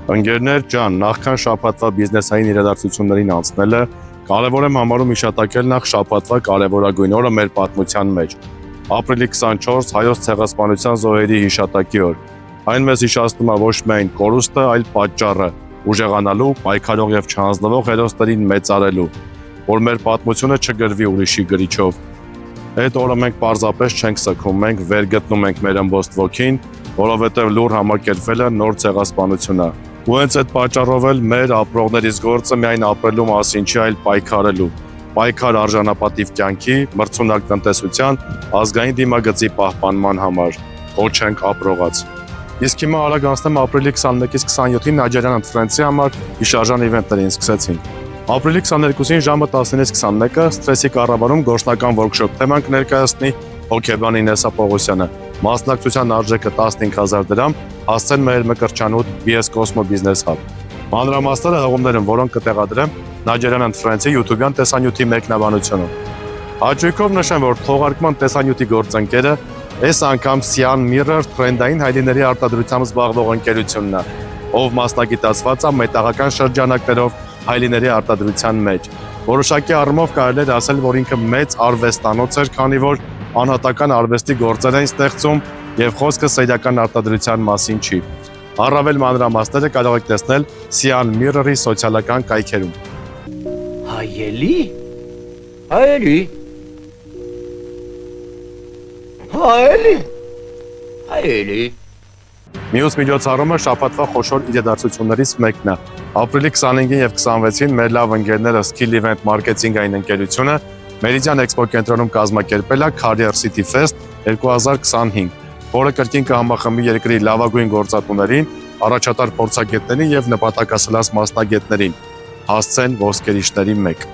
Ընկերներ ջան, նախքան շաբաթվա բիզնեսային իրադարձություններին անցնելը, կարևոր եմ համարում հիշատակել նախ շաբաթվա կարևորագույն օրը մեր պատմության մեջ։ Ապրիլի 24 հայոց ցեղասպանության զոհերի հիշատակի օր։ Այն մեզ հիշեցնում է ոչ միայն կորուստը, այլ պատճառը՝ ուժեղանալու, պայքարող եւ չհանձնվող հերոսներին մեծարելու, որ մեր պատմությունը չգրվի ուրիշի գրիչով։ Այդ օրը մենք պարզապես չենք սգում, մենք վերգտնում ենք մեր ըմբոստ ոգին, որովհետև լուր համակերպվել է նոր ցեղասպանություն է։ Ու հենց այդ պատճառով էլ մեր ապրողներից գործը միայն ապրելու մասին չի, այլ պայքարելու։ Պայքար արժանապատիվ կյանքի, մրցունակ տնտեսության, ազգային դիմագծի պահպանման համար, ոչ ենք ապրողած։ Իսկ հիմա արագ անցնեմ ապրիլի 21-ից 27-ին Nigerian and Friends-ի համար հիշարժան իվենտներին սկսեցինք։ Ապրիլի 22-ին ժամը 10-ից 21-ը սթրեսի կառավարում գործնական workshop թեման կներկայացնի հոգեբան Ինեսա Պողոսյանը։ Մասնակցության արժեքը 15,000 դրամ, հասցեն մեր մկրտչանոտ BS Cosmo Business Hub։ Մանրամասները հղումներ են, որոնք կտեղադրեմ Nigerian and Friends-ի YouTube-յան տեսանյութի մեկնաբանությունում։ Հաճույքով նշեմ, որ թողարկման տեսանյութի գործընկերը այս անգամ Sian Mirror թրենդային հայլիների արտադրությամբ զբաղվող ընկերությունն է, ով մասնագիտացված է մետաղական շրջանակներով հայլիների արտադրության մեջ։ Որոշակի առումով կարելի է ասել, որ ինքը մեծ արվեստանոց էր, քանի որ անհատական արվեստի գործեր են ստեղծում եւ խոսքը սեյրական արտադրության մասին չի։ Առավել մանրամասները կարող եք տեսնել Sian Mirror-ի սոցիալական կայքերում։ Հայելի։ Հայելի։ Հայելի։ Հայելի։ Մյուս միջոցառումը շաբաթվա խոշոր իրադարձություններից մեկն է։ Ապրիլի 25-ին եւ 26-ին մեր լավ ընկերները Skill Event մարքեթինգային ընկերությունը Meridian Expo կենտրոնում կազմակերպել է Career City Fest 2025, որը կրկին կհամախմբի երկրի լավագույն գործատուներին, առաջատար փորձագետներին եւ նպատակասլաց մասնագետներին։ Հասցեն ոսկերիչների 1։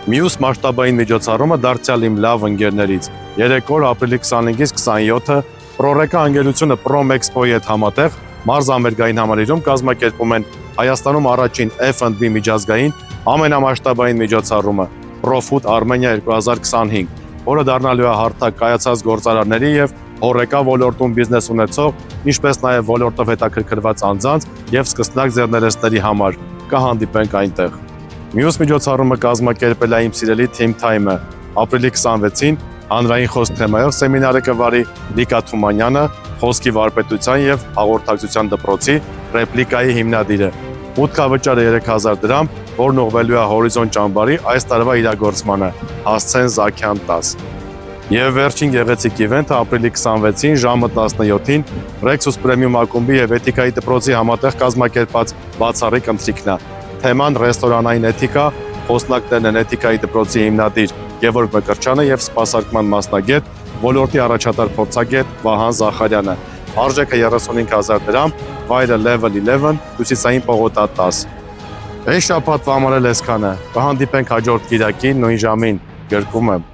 Մյուս մասշտաբային միջոցառումը դարձյալ իմ լավ ընկերներից։ 3 օր ապրիլի 25-ից 27-ը Proreka ընկերությունը Prom Expo-ի հետ համատեղ մարզամերգային համալիրում կազմակերպում են Հայաստանում առաջին F&B միջազգային ամենամասշտաբային միջոցառումը ProFood Armenia 2025, որը դառնալու է հարթակ կայացած գործարարների եւ Horeca ոլորտում բիզնես ունեցող, ինչպես նաեւ ոլորտով հետաքրքրված անձանց եւ սկսնակ ձեռներեցների համար։ Կհանդիպենք այնտեղ։ Մյուս միջոցառումը կազմակերպել է իմ սիրելի Team Time-ը ապրիլի 26-ին հանրային խոսք թեմայով սեմինարը կվարի Լիկա Թումանյանը, խոսքի վարպետության եւ հաղորդակցության դպրոցի ռեպլիկայի հիմնադիրը։ Մուտքավճարը 3000 դրամ, որն ուղղվելու է Հորիզոն ճամբարի այս տարվա իրագործմանը, հասցեն Զաքյան 10։ Եվ վերջին գեղեցիկ իվենթը ապրիլի 26-ին ժամը 17-ին Rexus Premium ակումբի եւ Էթիկայի դպրոցի համատեղ կազմակերպած բացառիկ ընթրիքն է։ Թեման ռեստորանային էթիկա, խոսնակներն են Էթիկայի դպրոցի հիմնադիր Գևորգ Մկրտչյանը եւ սպասարկման մասնագետ, ոլորտի առաջատար փորձագետ Վահան Զախարյանը։ Արժեքը 35,000 դրամ, վայրը Level 11, Հյուսիսային պողոտա 10։ Այս շաբաթվա համար էլ այսքանը։ Կհանդիպենք հաջորդ կիրակի նույն ժամին, գրկում եմ։